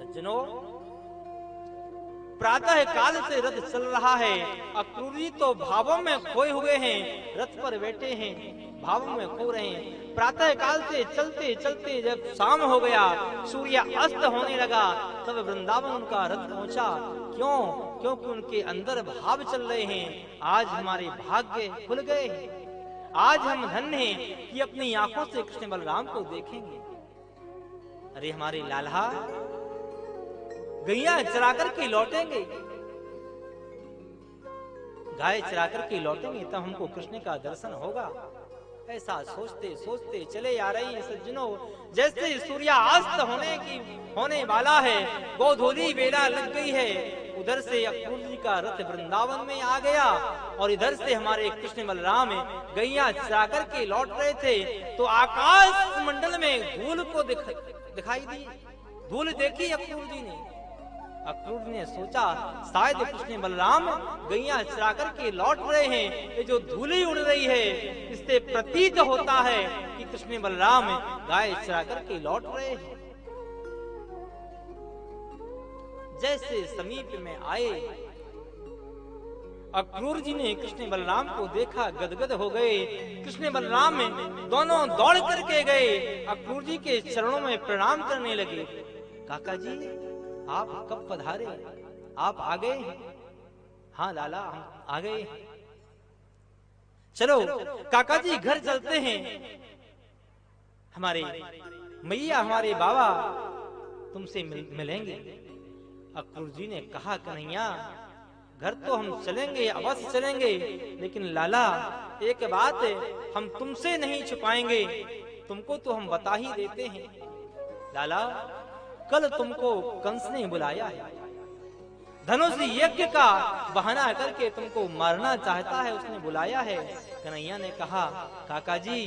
सज्जनों, प्रातः काल से रथ चल रहा है। अक्रूर जी तो भावों में खोए हुए हैं, रथ पर बैठे हैं, भावों में खो रहे हैं। प्रातः काल से चलते चलते जब शाम हो गया, सूर्य अस्त होने लगा, तब वृंदावन उनका रथ पहुंचा। क्यों? क्योंकि उनके अंदर भाव चल रहे हैं, आज हमारे भाग्य खुल गए हैं, आज हम धन्य हैं कि अपनी आंखों से कृष्ण बलराम को देखेंगे। अरे हमारे लाला गैया चरा करके लौटेंगे, गाय चरा करके लौटेंगे, तब हमको कृष्ण का दर्शन होगा। ऐसा सोचते सोचते चले आ रही हैं सज्जनों। जैसे सूर्यास्त होने वाला है, गोधूली बेला लग गई है, उधर से अक्रूर जी का रथ वृंदावन में आ गया और इधर से हमारे कृष्ण बलराम गैया चरा करके लौट रहे थे, तो आकाश मंडल में धूल को दिखाई दी। धूल देखी अक्रूर जी ने। अक्रूर ने सोचा शायद कृष्ण बलराम गैया चरा करके लौट रहे हैं, ये जो धूली उड़ रही है इससे प्रतीत होता है कि कृष्ण बलराम गाय चरा करके लौट रहे हैं। जैसे समीप में आए, अक्रूर जी ने कृष्ण बलराम को देखा, गदगद हो गए। कृष्ण बलराम दोनों दौड़ करके गए, अक्रूर जी के चरणों में प्रणाम करने लगे। काका जी, आप कब पधारे? आप आ गए? हाँ लाला, हम आ गए। चलो काका जी घर चलते हैं, हमारे मैया हमारे बाबा तुमसे मिलेंगे। अक्रूर जी ने कहा, कन्हैया घर तो हम चलेंगे, अवश्य चलेंगे, लेकिन लाला एक बात हम तुमसे नहीं छुपाएंगे, तुमको तो हम बता ही देते हैं। लाला कल तुमको कंस ने बुलाया है, धनुष यज्ञ का बहाना करके तुमको मारना चाहता है, उसने बुलाया है। कन्हैया ने कहा, काका जी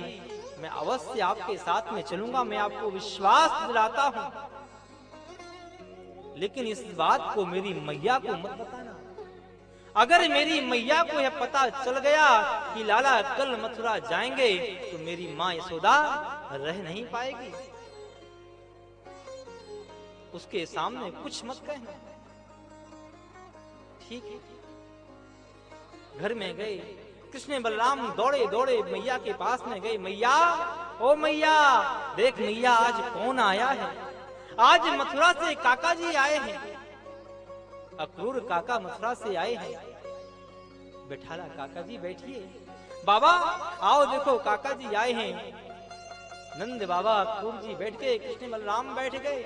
मैं अवश्य आपके साथ में चलूंगा, मैं आपको विश्वास दिलाता हूं, लेकिन इस बात को मेरी मैया को मत बताना। अगर मेरी मैया को यह पता चल गया कि लाला कल मथुरा जाएंगे, तो मेरी माँ यशोदा रह नहीं पाएगी। उसके सामने कुछ मत कहना। ठीक है। घर में गए, कृष्ण बलराम दौड़े दौड़े मैया के पास में गए। मैया, ओ मैया, देख मैया आज कौन आया है, आज मथुरा से काका जी आए हैं। अक्रूर काका मथुरा से आए हैं। बैठाला, काका जी बैठिए। बाबा आओ देखो काका जी आए हैं। नंद बाबा अक्रूर जी बैठ गए, कृष्ण बलराम बैठ गए।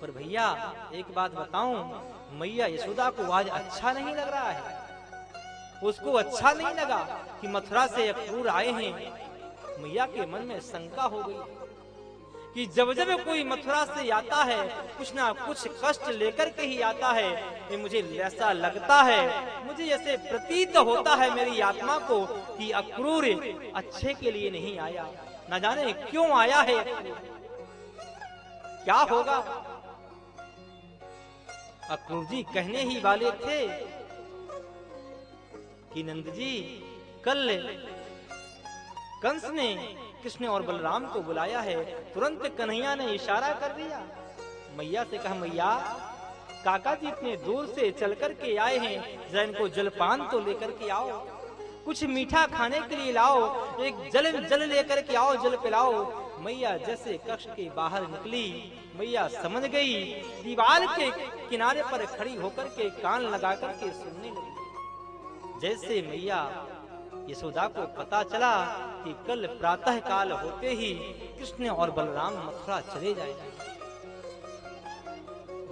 पर भैया एक बात बताऊं, मैया यशोदा को आज अच्छा नहीं लग रहा है। उसको अच्छा नहीं लगा कि मथुरा से अक्रूर आए हैं। मैया के मन में शंका हो गई कि जब जब कोई मथुरा से आता है, कुछ ना कुछ कष्ट लेकर के ही आता है। ये मुझे ऐसा लगता है, मुझे ऐसे प्रतीत होता है मेरी आत्मा को कि अक्रूर अच्छे के लिए नहीं आया। न जाने क्यों आया है, क्या होगा। अक्रूर जी कहने ही वाले थे कि नंद जी कल कंस ने कृष्ण और बलराम को बुलाया है। तुरंत कन्हैया ने इशारा कर दिया। मैया से कहा, मैया काका जी इतने दूर से चल कर के आए हैं, जरा इनको जलपान तो लेकर के आओ, कुछ मीठा खाने के लिए लाओ, एक जल लेकर के आओ, जल पिलाओ। मैया जैसे कक्ष के बाहर निकली, मैया समझ गई, दीवार के किनारे पर खड़ी होकर के कान लगा कर के सुनने लगी। जैसे मैया यशोदा को पता चला कि कल प्रातः काल होते ही कृष्ण और बलराम मथुरा चले जाएंगे,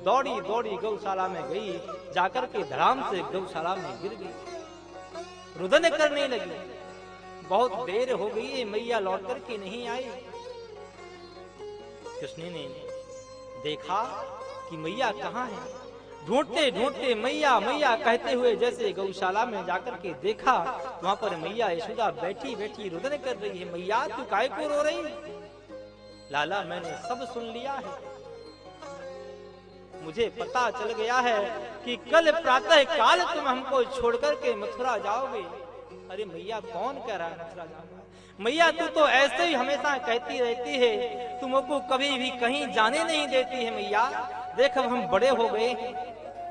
दौड़ी दौड़ी गौशाला में गई, जाकर के धड़ाम से गौशाला में गिर गई, रुदन करने लगी। बहुत देर हो गई, मैया लौट कर के नहीं आई। कृष्ण ने देखा कि मैया कहाँ है, ढूंढते ढूंढते मैया मैया कहते हुए जैसे गौशाला में जाकर के देखा, वहां पर मैया यशोदा बैठी बैठी रुदन कर रही है। मैया तू काहे को रो रही? लाला मैंने सब सुन लिया है, मुझे पता चल गया है कि कल प्रातः काल तुम हमको छोड़कर के मथुरा जाओगे। अरे मैया कौन कह रहा है मथुरा जाऊंगा? मैया तू तो ऐसे ही हमेशा कहती रहती है, तुमको कभी भी कहीं जाने नहीं देती है मैया। देख अब हम बड़े हो गए हैं,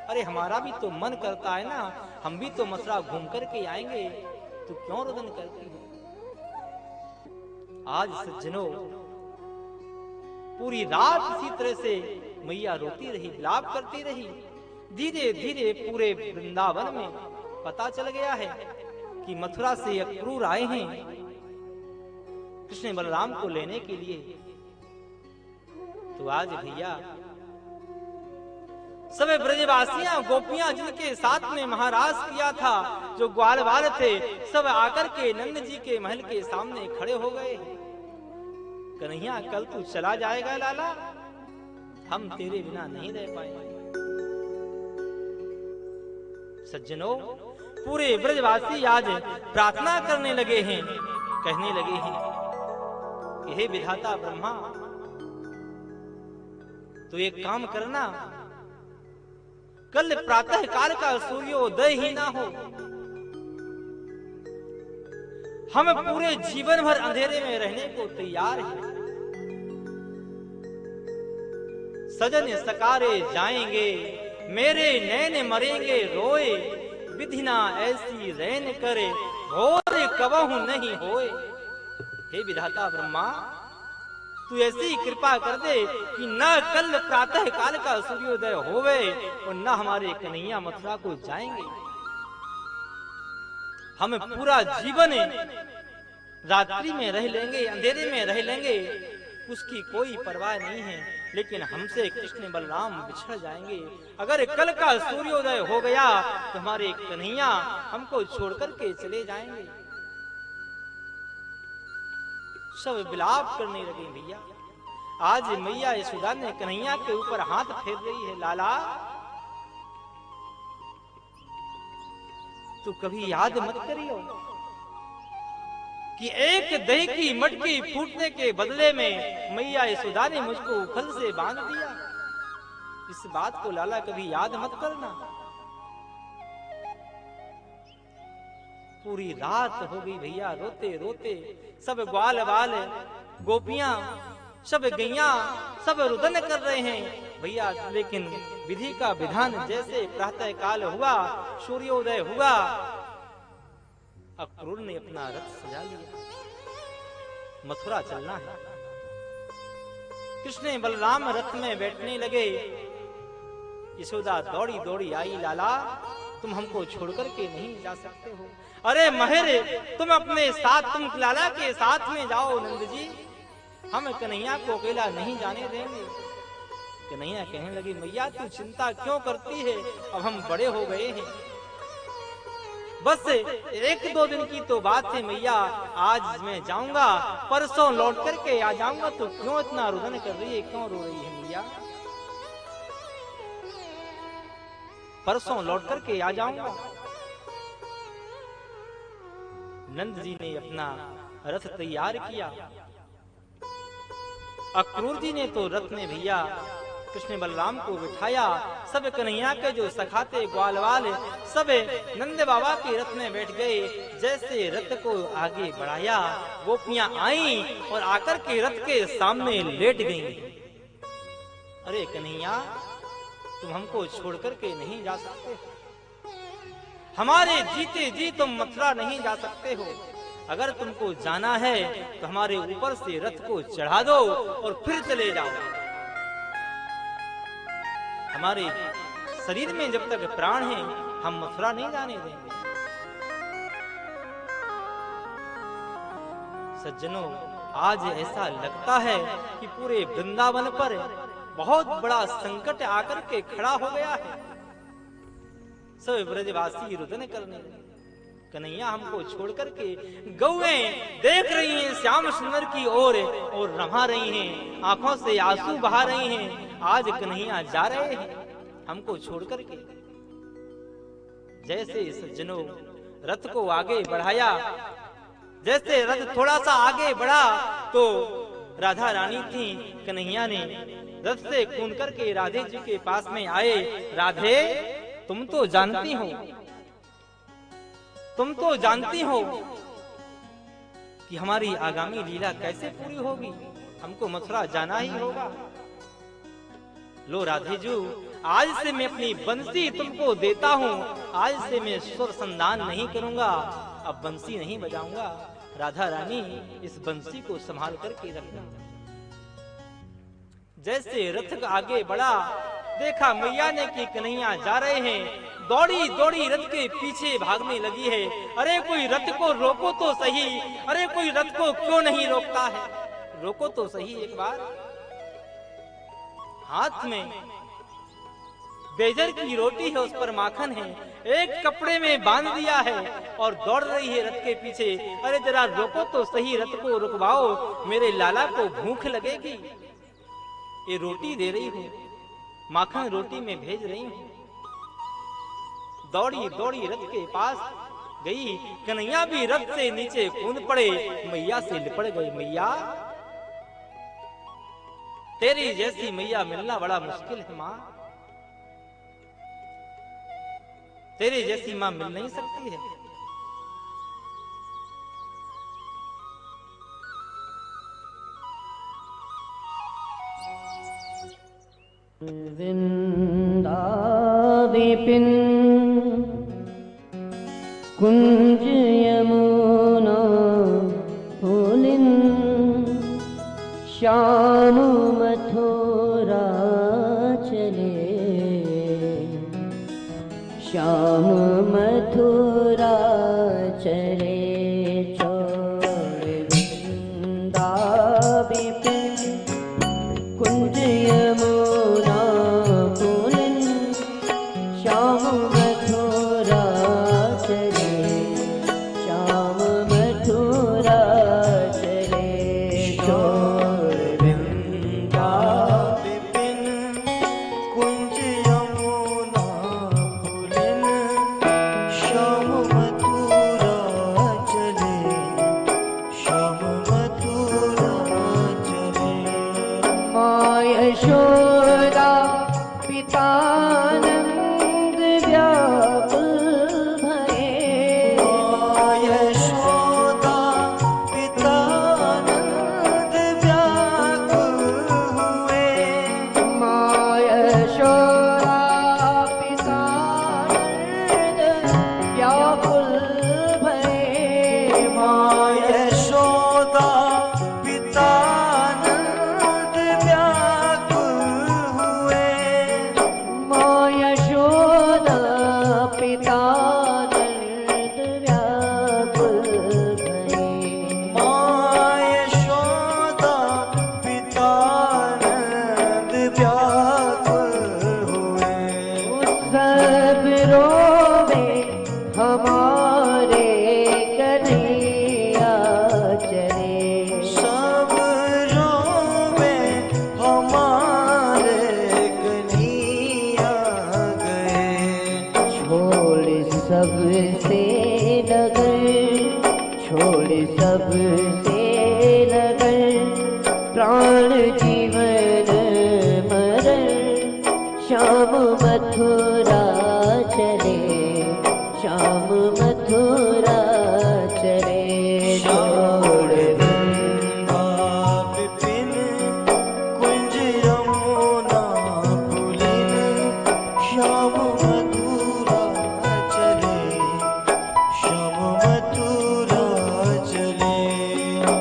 अरे हमारा भी तो मन करता है ना, हम भी तो मथुरा घूम करके आएंगे, तू क्यों रुदन करती है। आज सज्जनों पूरी रात इसी तरह से मैया रोती रही, विलाप करती रही। धीरे धीरे पूरे वृंदावन में पता चल गया है कि मथुरा से अक्रूर आए हैं कृष्ण बलराम को लेने के लिए। तो आज भैया सब ब्रजवासियां गोपियां जिनके साथ में महाराज किया था, जो ग्वाल बाल थे, सब आकर के नंद जी के महल के सामने खड़े हो गए। कन्हैया कल तू चला जाएगा लाला, हम तेरे बिना नहीं रह पाएंगे। सज्जनों पूरे ब्रजवासी आज प्रार्थना करने लगे हैं, कहने लगे हैं कि हे विधाता ब्रह्मा, तो एक काम करना, कल प्रातः काल का सूर्योदय ही ना हो, हम पूरे जीवन भर अंधेरे में रहने को तैयार हैं। सजन सकारे जाएंगे, मेरे नैन मरेंगे रोए, विधि ना ऐसी रैन करे, घोर कबहू नहीं होए। हे विधाता ब्रह्मा, तू ऐसी कृपा कर दे कि न कल प्रातः काल का सूर्योदय होवे और न हमारे कन्हैया मथुरा को जाएंगे। हम पूरा जीवन रात्रि में रह लेंगे, अंधेरे में रह लेंगे, उसकी कोई परवाह नहीं है, लेकिन हमसे कृष्ण बलराम बिछड़ जाएंगे। अगर कल का सूर्योदय हो गया तो हमारे कन्हैया हमको छोड़कर के चले जाएंगे। सब विलाप करने लगे भैया। आज मैया यशोदा ने कन्हैया के ऊपर हाथ फेर रही है, लाला तू कभी याद मत करियो कि एक दही की मटकी फूटने के बदले में मैया यशोदा ने मुझको उखल से बांध दिया। इस बात को लाला कभी याद मत करना। पूरी रात हो गई भैया, रोते रोते सब ग्वाल बाल गोपियां सब गैया सब रुदन कर रहे हैं भैया। लेकिन विधि का विधान जैसे प्रातः काल हुआ, सूर्योदय हुआ, अक्रूर ने अपना रथ सजा लिया, मथुरा चलना है। कृष्ण बलराम रथ में बैठने लगे। यशोदा दौड़ी दौड़ी आई, लाला तुम हमको छोड़कर के नहीं जा सकते हो। अरे महर, तुम अपने साथ, तुम लाला के साथ में जाओ नंद जी, हम कन्हैया को अकेला नहीं जाने देंगे। कन्हैया कहने लगी, मैया तू चिंता क्यों करती है, अब हम बड़े हो गए हैं, बस एक दो दिन की तो बात है मैया, आज मैं जाऊंगा, परसों लौट करके आ जाऊंगा। तो क्यों इतना रुदन कर रही है, क्यों रो रही है मैया, परसों लौट करके आ जाऊंगा। नंद जी ने अपना रथ तैयार किया। अक्रूर जी ने तो रथ में भैया कृष्ण बलराम को बिठाया। सब कन्हैया के जो सखाते ग्वालवाल सब नंद बाबा के रथ में बैठ गए। जैसे रथ को आगे बढ़ाया, गोपियां आईं और आकर के रथ के सामने लेट गईं। अरे कन्हैया, तुम हमको छोड़ करके नहीं जा सकते, हमारे जीते जी तुम मथुरा नहीं जा सकते हो। अगर तुमको जाना है तो हमारे ऊपर से रथ को चढ़ा दो और फिर चले जाओ। हमारे शरीर में जब तक प्राण है, हम मथुरा नहीं जाने देंगे। सज्जनों, आज ऐसा लगता है कि पूरे वृंदावन पर बहुत बड़ा संकट आकर के खड़ा हो गया है। सब ब्रजवासी रुदन करने लगे। कन्हैया हमको छोड़ करके, गौएं देख रही हैं श्याम सुंदर की ओर और रमा रही हैं, आंखों से आंसू बहा रही हैं। आज कन्हैया जा रहे हैं हमको छोड़ करके। जैसे सज्जनों रथ को आगे बढ़ाया, जैसे रथ थोड़ा सा आगे बढ़ा तो राधा रानी थी, कन्हैया ने रथ से कूद करके राधे जी के पास में आए। राधे, तुम तो जानती हो कि कि हमारी आगामी लीला कैसे पूरी होगी, हमको मथुरा जाना ही होगा। लो राधेजू, आज से मैं अपनी बंसी तुमको देता हूँ, आज से मैं सुर संधान नहीं करूंगा, अब बंसी नहीं बजाऊंगा। राधा रानी इस बंसी को संभाल करके रखना। जैसे रथ आगे बढ़ा, देखा मैया ने कि कन्हैया जा रहे हैं, दौड़ी दौड़ी रथ के पीछे भागने लगी है। अरे कोई रथ को रोको तो सही, अरे कोई रथ को क्यों नहीं रोकता है, रोको तो सही एक बार। हाथ में बेजर की रोटी है, उस पर माखन है, एक कपड़े में बांध दिया है और दौड़ रही है रथ के पीछे। अरे जरा रोको तो सही, रथ को रुकवाओ, मेरे लाला को भूख लगेगी। ये रोटी दे रही हूँ, माखन रोटी में भेज रही हूँ। दौड़ी दौड़ी रथ के पास गई, कन्हैया भी रथ से नीचे कूद पड़े, मैया से लिपट गई। मैया, तेरी जैसी मैया मिलना बड़ा मुश्किल है माँ, तेरे जैसी माँ मिल नहीं सकती है। वृंदा विपिन कुंज यमुना फूलिन, श्याम मथुरा चले, श्याम मथुरा चले। छोड़ वृंदा विपिन कुंज यमुना फूलिन, श्याम मथुरा चले, श्याम मथुरा चले। छोड़ वृंदा विपिन कुंज यमुना फूलिन, श्याम मथुरा चले, श्याम मथुरा चले। माँ यशोदा पिता नंद व्याकुल भये, माँ यशोदा पिता नंद व्याकुल हुए, माँ यशोदा पिता नंद व्याकुल भये, माँ यशोदा पिता नंद व्याकुल हुए, माँ यशोदा पिता नंद व्याकुल भये, माँ यशोदा पिता नंद व्याकुल हुए। सब रोवे हमारे कन्हैया चले, सब रोवे हमारे कन्हैया गए। छोड़ सब से लगन, छोड़ सब से लगन, प्राण जीवन मरण, श्याम मथुरा चले, श्याम मथुरा चले। छोड़ वृंदा विपिन कुंज यमुना फूलिन, श्याम मथुरा चले, श्याम मथुरा चले।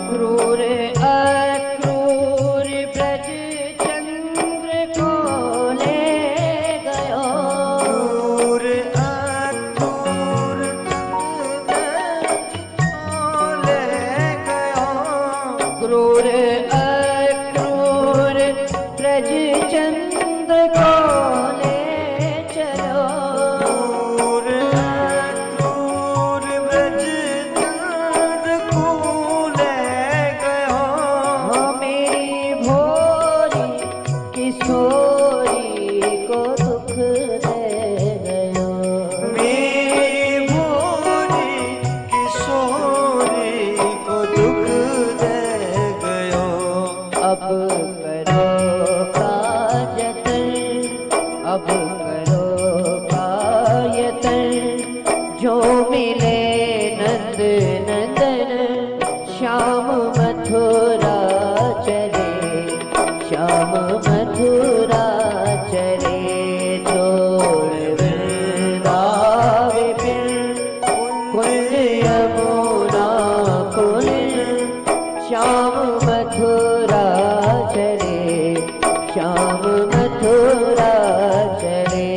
क्रूर अक्रूर ब्रज चंद्र को ले गयो, क्रूर अक्रूर ब्रज को ले गयो, क्रूर अक्रूर ब्रज चंद्र को ले चलो, क्रूर अक्रूर ब्रज चंद्र को ले गयो। हाँ मेरी भोरी किशोरी को दुख दे गयो, मेरी भोरी किशोरी को दुख दे गयो। अब करो का यतन, अब करो का यतन, जो मिले नंद नंदन, श्याम श्याम मथुरा चले।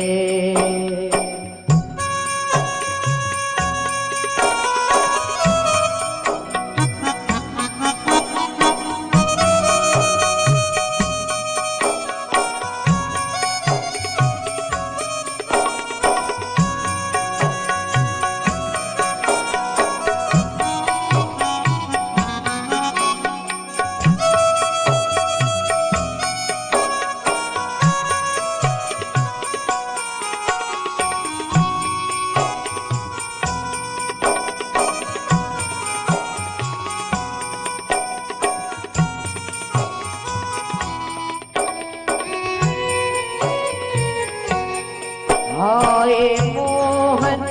आए मोहन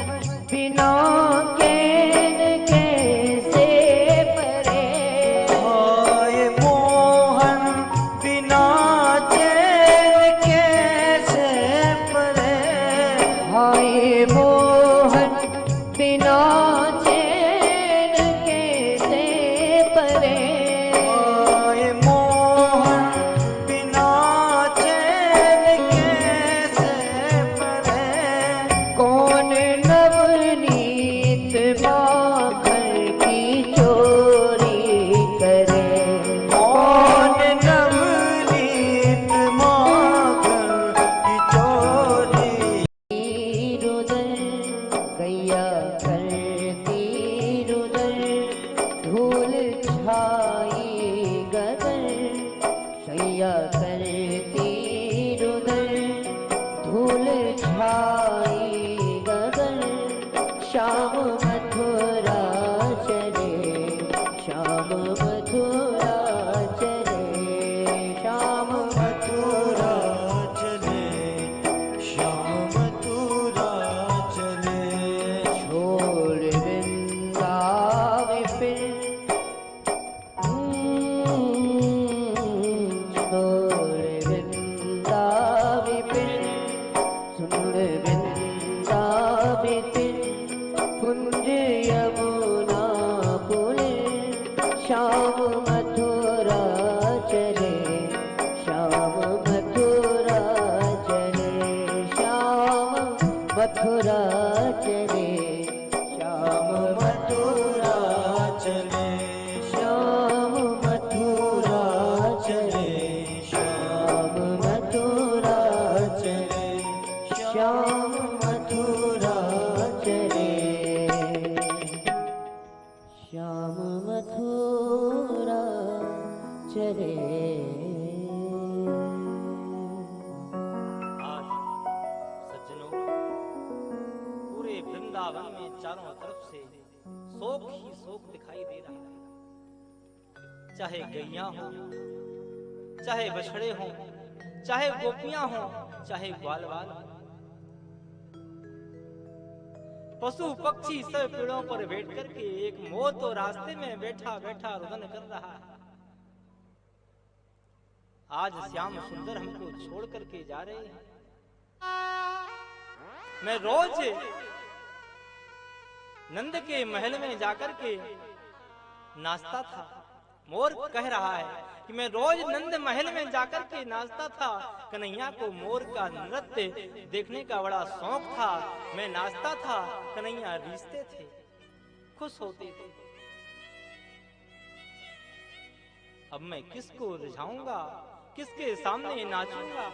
बिना कैन कैसे परे। आए मोहन बिना चैन कैसे परे। आए मोहन बिना चैन कैसे परे। आए मोहन बिना चैन कैसे परे। कौन नवनीत माखन की चोरी करे। कौन नवनीत माखन की चोरी। रुदन गैया करती रुदन धूल छाई गगन। सैया करती रुदन धूल छाई गगन। श्याम मथुरा चले श्याम मथुरा चले। श्याम मथुरा चले श्याम मथुरा चले। छोड़ वृंदावन फिर छोड़ वृंदावन फिर सुन वृंदावन फिर कुंज यमुना पुर। श्याम मथुरा चले श्याम मथुरा चले। श्याम मथुरा चले श्याम मथुरा चले श्याम मथुरा चले। श्याम मथुरा चले श्याम मथुरा चले। श्याम मथुरा चले। आज सज्जनों, पूरे वृंदावन में चारों तरफ से शोक ही शोक दिखाई दे रहा है। चाहे गैया हो, चाहे बछड़े हों, चाहे गोपियां हों, चाहे ग्वालवाल हो, पशु पक्षी सब पेड़ों पर बैठ करके एक मोर तो रास्ते में बैठा बैठा रुदन कर रहा है। आज श्याम सुंदर हमको छोड़ करके जा रहे हैं। मैं रोज नंद के महल में जाकर के नाचता था। मोर कह रहा है कि मैं रोज नंद महल में जाकर के नाचता था। कन्हैया को मोर का नृत्य देखने का बड़ा शौक था। मैं नाचता था, कन्हैया रीझते थे, खुश होते थे। अब मैं किसको रिझाऊंगा, किसके सामने नाचूंगा।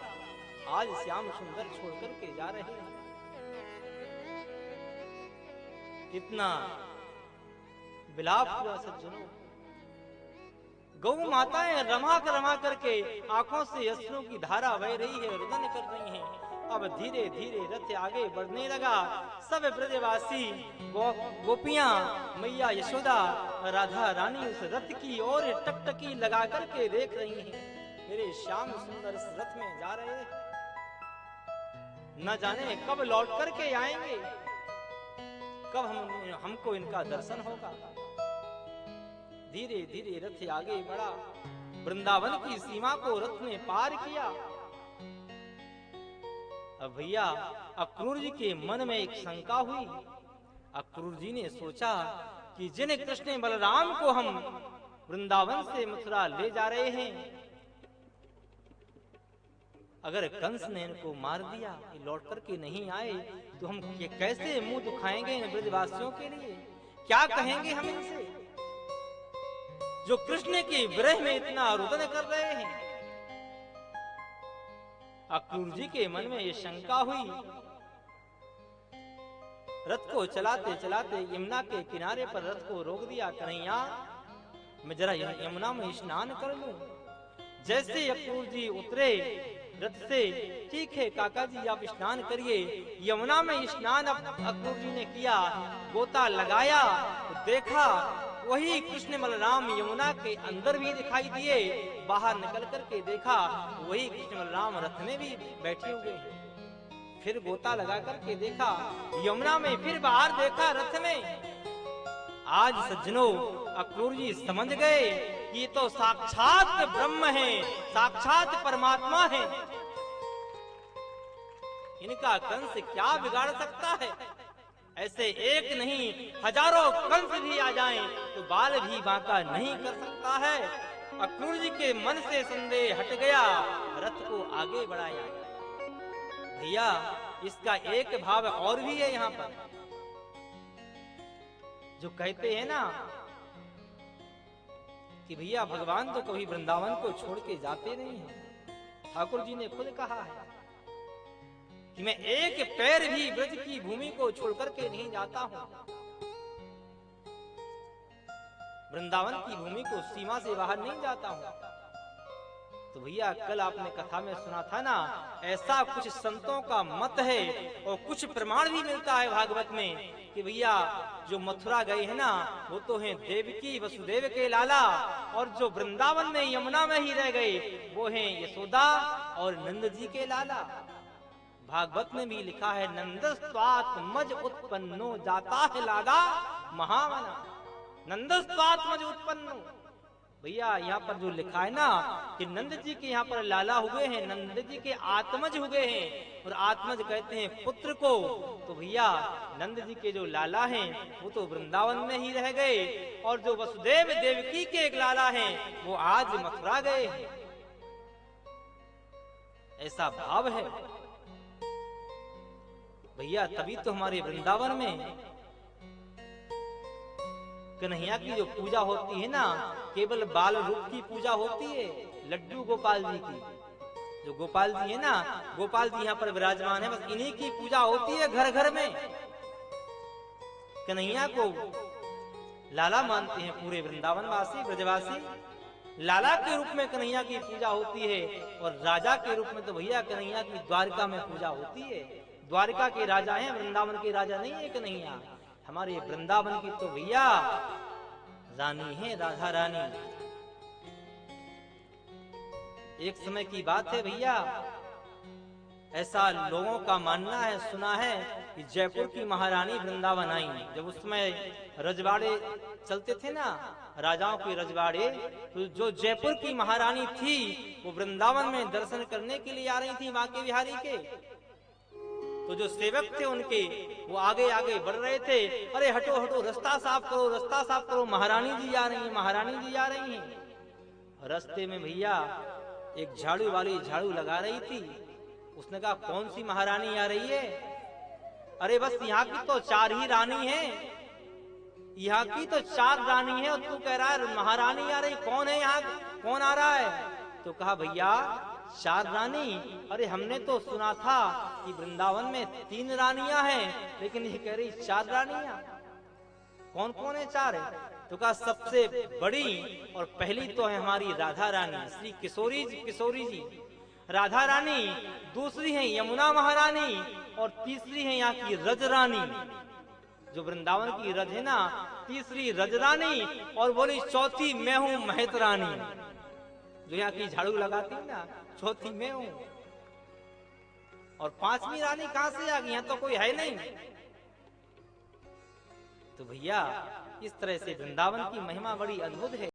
आज श्याम सुंदर छोड़ करके जा रहे हैं। कितना विलाप हुआ सज्जनों। गौ माताएं रमा करके आंखों से अश्रु की धारा बह रही है, रुदन कर रही हैं। अब धीरे धीरे रथ आगे बढ़ने लगा। सब ब्रजवासी गोपियां, मैया यशोदा, राधा रानी उस रथ की ओर टकटकी लगा करके देख रही हैं। मेरे श्याम सुंदर इस रथ में जा रहे हैं, न जाने कब लौट करके आएंगे, कब हमको इनका दर्शन होगा। धीरे धीरे रथ आगे बढ़ा, वृंदावन की सीमा को रथ ने पार किया। अब भैया अक्रूर जी के मन में एक शंका हुई। अक्रूर जी ने सोचा कि जिन कृष्ण बलराम को हम वृंदावन से मथुरा ले जा रहे हैं, अगर कंस ने इनको मार दिया, ये लौट करके नहीं आए, तो हम कैसे मुंह दुखाएंगे इन ब्रजवासियों के लिए? क्या कहेंगे हम इनसे, जो कृष्ण के विरह में इतना रुदन कर रहे हैं? अक्रूर जी के मन में ये शंका हुई। रथ को चलाते चलाते यमुना के किनारे पर रथ को रोक दिया। कन्हैया, मैं जरा यमुना में स्नान कर लूं। जैसे अक्रूर जी उतरे रथ से, ठीक है काका जी आप स्नान करिए। यमुना में स्नान अक्रूर जी ने किया, गोता लगाया तो देखा वही कृष्ण बलराम यमुना के अंदर भी दिखाई दिए। बाहर निकल करके देखा वही कृष्ण बलराम रथ में भी बैठे हुए हैं। फिर गोता लगा करके देखा यमुना में, फिर बाहर देखा रथ में। आज सज्जनों, अक्रूर जी समझ गए ये तो साक्षात ब्रह्म है, साक्षात परमात्मा है। इनका कंस क्या बिगाड़ सकता है? ऐसे एक नहीं हजारों कंस भी आ जाएं तो बाल भी बांका नहीं कर सकता है। अक्रूर जी के मन से संदेह हट गया, रथ को आगे बढ़ाया। भैया, इसका एक भाव और भी है यहाँ पर, जो कहते हैं ना कि भैया भगवान तो कभी वृंदावन को छोड़ के जाते नहीं हैं। ठाकुर जी ने खुद कहा है कि मैं एक पैर भी ब्रज की भूमि को छोड़ करके नहीं जाता हूं। वृंदावन की भूमि को सीमा से बाहर नहीं जाता हूं। तो भैया कल आपने कथा में सुना था ना, ऐसा कुछ संतों का मत है और कुछ प्रमाण भी मिलता है भागवत में कि भैया जो मथुरा गए हैं ना, वो तो हैं देवकी वसुदेव के लाला, और जो वृंदावन में यमुना में ही रह गए वो हैं यशोदा और नंद जी के लाला। भागवत में भी लिखा है, नंदस्त्वात् मज उत्पन्नो जाता है लाला महावना। नंदस्त्वात् मज उत्पन्नो, भैया यहाँ पर जो लिखा है ना कि नंद जी के यहाँ पर लाला हुए हैं, नंद जी के आत्मज हुए हैं, और आत्मज कहते हैं पुत्र को। तो भैया नंद जी के जो लाला हैं वो तो वृंदावन में ही रह गए, और जो वसुदेव देवकी के एक लाला हैं वो आज मथुरा गए हैं। ऐसा भाव है भैया, तभी तो हमारे वृंदावन में कन्हैया की जो पूजा होती है ना, केवल बाल रूप की पूजा होती है, लड्डू गोपाल जी की। जो गोपाल जी है ना, गोपाल जी यहाँ पर विराजमान है, बस इन्हीं की पूजा होती है घर घर में। कन्हैया को लाला मानते हैं पूरे वृंदावन वासी ब्रजवासी। लाला के रूप में कन्हैया की पूजा होती है, और राजा के रूप में तो भैया कन्हैया की द्वारका में पूजा होती है। द्वारका के राजा हैं, वृंदावन के राजा नहीं है कन्हैया। हमारे वृंदावन की तो भैया रानी है, राधा रानी। एक समय की बात है भैया, ऐसा लोगों का मानना है, सुना है कि जयपुर की महारानी वृंदावन आई। जब उस समय रजवाड़े चलते थे ना, राजाओं के रजवाड़े, तो जो जयपुर की महारानी थी वो वृंदावन में दर्शन करने के लिए आ रही थी बांके बिहारी के। तो जो सेवक थे उनके, वो आगे आगे बढ़ रहे थे, अरे हटो हटो, रास्ता साफ करो, रास्ता साफ करो, महारानी जी आ रही हैं, महारानी जी आ रही हैं। रास्ते में भैया एक झाड़ू वाली झाड़ू लगा रही थी। उसने कहा कौन सी महारानी आ रही है? अरे बस यहाँ की तो 4 ही रानी है, यहाँ की तो 4 रानी है, और तू कह रहा है महारानी आ रही, कौन है यहाँ, कौन आ रहा है? तो कहा भैया 4 रानी, अरे हमने तो सुना था कि वृंदावन में 3 रानियां हैं, लेकिन ये कह रही 4 रानियां। कौन कौन है 4 है? तो कहा सबसे बड़ी और पहली तो है हमारी राधा रानी, श्री किशोरी जी राधा रानी, दूसरी है यमुना महारानी, और तीसरी है यहाँ की रज रानी, जो वृंदावन की रज है ना, तीसरी रज रानी, और बोली चौथी मैं हूँ महत रानी, जो यहाँ की झाड़ू लगाती है ना, चौथी मैं हूँ। और 5वीं रानी कहां से आ गई? यहाँ तो कोई है नहीं। तो भैया इस तरह से वृंदावन की महिमा बड़ी अद्भुत है।